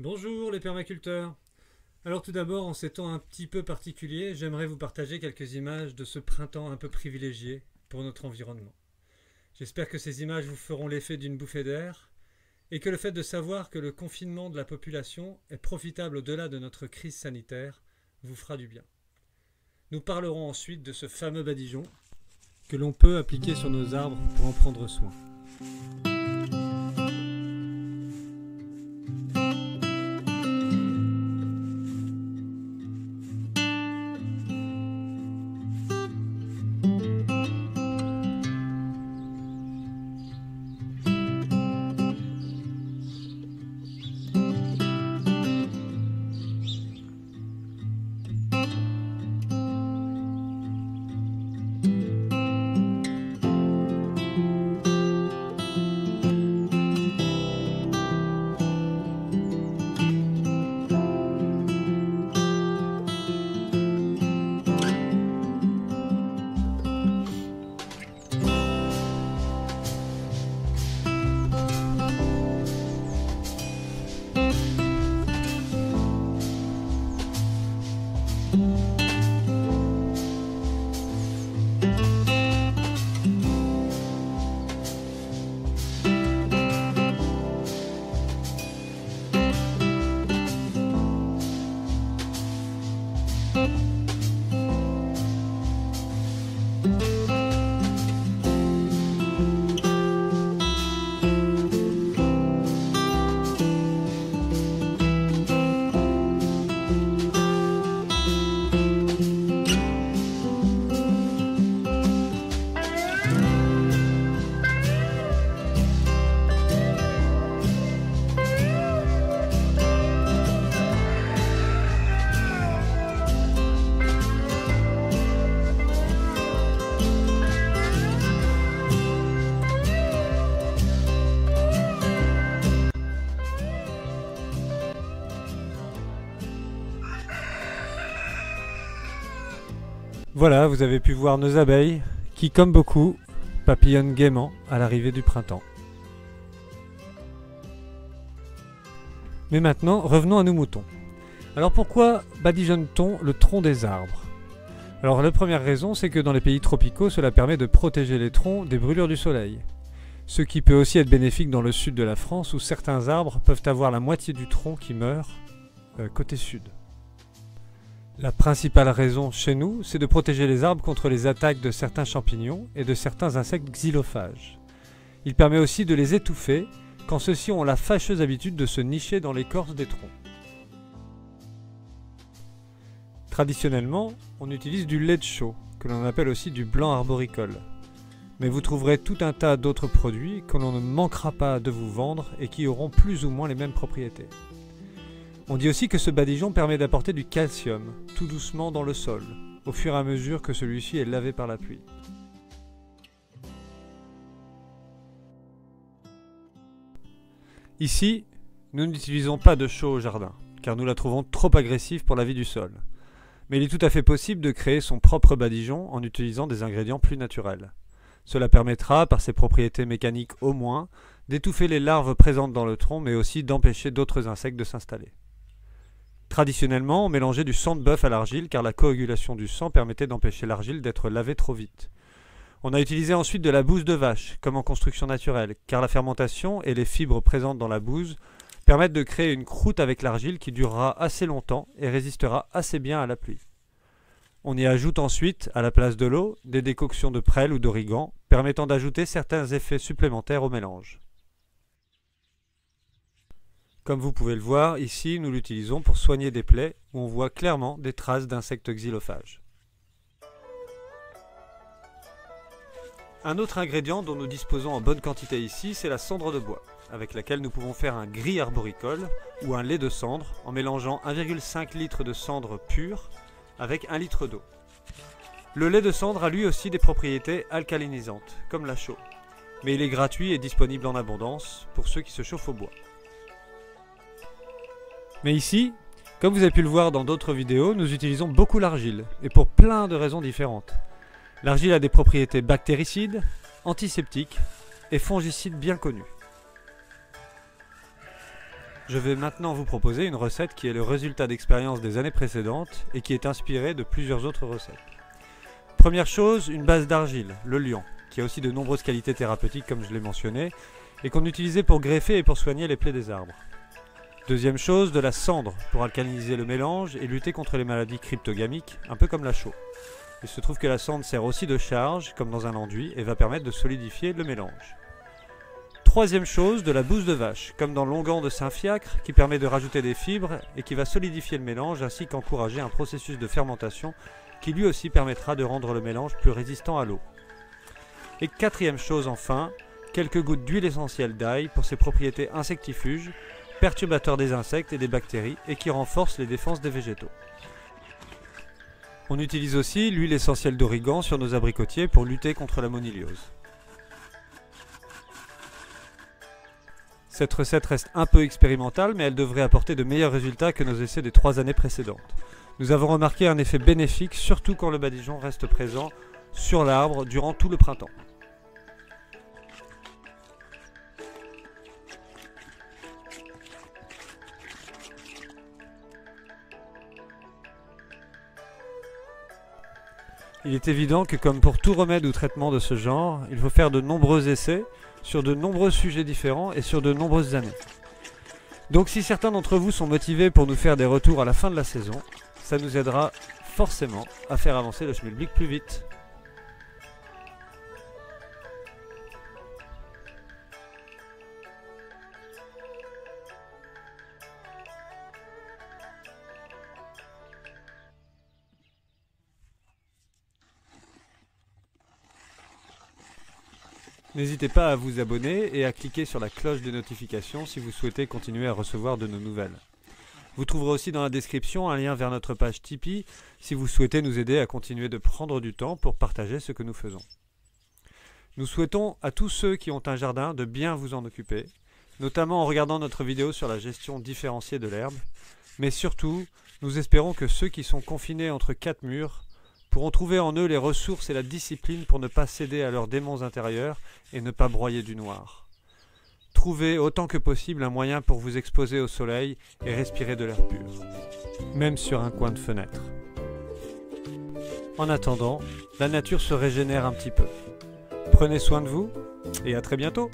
Bonjour les permaculteurs. Alors tout d'abord, en ces temps un petit peu particuliers, j'aimerais vous partager quelques images de ce printemps un peu privilégié pour notre environnement. J'espère que ces images vous feront l'effet d'une bouffée d'air et que le fait de savoir que le confinement de la population est profitable au-delà de notre crise sanitaire vous fera du bien. Nous parlerons ensuite de ce fameux badigeon que l'on peut appliquer sur nos arbres pour en prendre soin. Voilà, vous avez pu voir nos abeilles qui, comme beaucoup, papillonnent gaiement à l'arrivée du printemps. Mais maintenant, revenons à nos moutons. Alors pourquoi badigeonne-t-on le tronc des arbres? Alors la première raison, c'est que dans les pays tropicaux, cela permet de protéger les troncs des brûlures du soleil. Ce qui peut aussi être bénéfique dans le sud de la France, où certains arbres peuvent avoir la moitié du tronc qui meurt côté sud. La principale raison chez nous, c'est de protéger les arbres contre les attaques de certains champignons et de certains insectes xylophages. Il permet aussi de les étouffer quand ceux-ci ont la fâcheuse habitude de se nicher dans l'écorce des troncs. Traditionnellement, on utilise du lait de chaux, que l'on appelle aussi du blanc arboricole. Mais vous trouverez tout un tas d'autres produits que l'on ne manquera pas de vous vendre et qui auront plus ou moins les mêmes propriétés. On dit aussi que ce badigeon permet d'apporter du calcium, tout doucement dans le sol, au fur et à mesure que celui-ci est lavé par la pluie. Ici, nous n'utilisons pas de chaux au jardin, car nous la trouvons trop agressive pour la vie du sol. Mais il est tout à fait possible de créer son propre badigeon en utilisant des ingrédients plus naturels. Cela permettra, par ses propriétés mécaniques au moins, d'étouffer les larves présentes dans le tronc, mais aussi d'empêcher d'autres insectes de s'installer. Traditionnellement, on mélangeait du sang de bœuf à l'argile car la coagulation du sang permettait d'empêcher l'argile d'être lavée trop vite. On a utilisé ensuite de la bouse de vache, comme en construction naturelle, car la fermentation et les fibres présentes dans la bouse permettent de créer une croûte avec l'argile qui durera assez longtemps et résistera assez bien à la pluie. On y ajoute ensuite, à la place de l'eau, des décoctions de prêle ou d'origan, permettant d'ajouter certains effets supplémentaires au mélange. Comme vous pouvez le voir, ici nous l'utilisons pour soigner des plaies où on voit clairement des traces d'insectes xylophages. Un autre ingrédient dont nous disposons en bonne quantité ici, c'est la cendre de bois, avec laquelle nous pouvons faire un gris arboricole ou un lait de cendre en mélangeant 1,5 litre de cendre pure avec 1 litre d'eau. Le lait de cendre a lui aussi des propriétés alcalinisantes, comme la chaux, mais il est gratuit et disponible en abondance pour ceux qui se chauffent au bois. Mais ici, comme vous avez pu le voir dans d'autres vidéos, nous utilisons beaucoup l'argile, et pour plein de raisons différentes. L'argile a des propriétés bactéricides, antiseptiques et fongicides bien connues. Je vais maintenant vous proposer une recette qui est le résultat d'expériences des années précédentes et qui est inspirée de plusieurs autres recettes. Première chose, une base d'argile, le liant, qui a aussi de nombreuses qualités thérapeutiques comme je l'ai mentionné, et qu'on utilisait pour greffer et pour soigner les plaies des arbres. Deuxième chose, de la cendre pour alcaliniser le mélange et lutter contre les maladies cryptogamiques, un peu comme la chaux. Il se trouve que la cendre sert aussi de charge, comme dans un enduit, et va permettre de solidifier le mélange. Troisième chose, de la bouse de vache, comme dans l'onguent de Saint-Fiacre, qui permet de rajouter des fibres et qui va solidifier le mélange ainsi qu'encourager un processus de fermentation qui lui aussi permettra de rendre le mélange plus résistant à l'eau. Et quatrième chose enfin, quelques gouttes d'huile essentielle d'ail pour ses propriétés insectifuges, perturbateurs des insectes et des bactéries et qui renforcent les défenses des végétaux. On utilise aussi l'huile essentielle d'origan sur nos abricotiers pour lutter contre la moniliose. Cette recette reste un peu expérimentale, mais elle devrait apporter de meilleurs résultats que nos essais des 3 années précédentes. Nous avons remarqué un effet bénéfique, surtout quand le badigeon reste présent sur l'arbre durant tout le printemps. Il est évident que comme pour tout remède ou traitement de ce genre, il faut faire de nombreux essais sur de nombreux sujets différents et sur de nombreuses années. Donc si certains d'entre vous sont motivés pour nous faire des retours à la fin de la saison, ça nous aidera forcément à faire avancer le schmilblick plus vite. N'hésitez pas à vous abonner et à cliquer sur la cloche de notification si vous souhaitez continuer à recevoir de nos nouvelles. Vous trouverez aussi dans la description un lien vers notre page Tipeee si vous souhaitez nous aider à continuer de prendre du temps pour partager ce que nous faisons. Nous souhaitons à tous ceux qui ont un jardin de bien vous en occuper, notamment en regardant notre vidéo sur la gestion différenciée de l'herbe, mais surtout, nous espérons que ceux qui sont confinés entre 4 murs pourront trouver en eux les ressources et la discipline pour ne pas céder à leurs démons intérieurs et ne pas broyer du noir. Trouvez autant que possible un moyen pour vous exposer au soleil et respirer de l'air pur, même sur un coin de fenêtre. En attendant, la nature se régénère un petit peu. Prenez soin de vous et à très bientôt!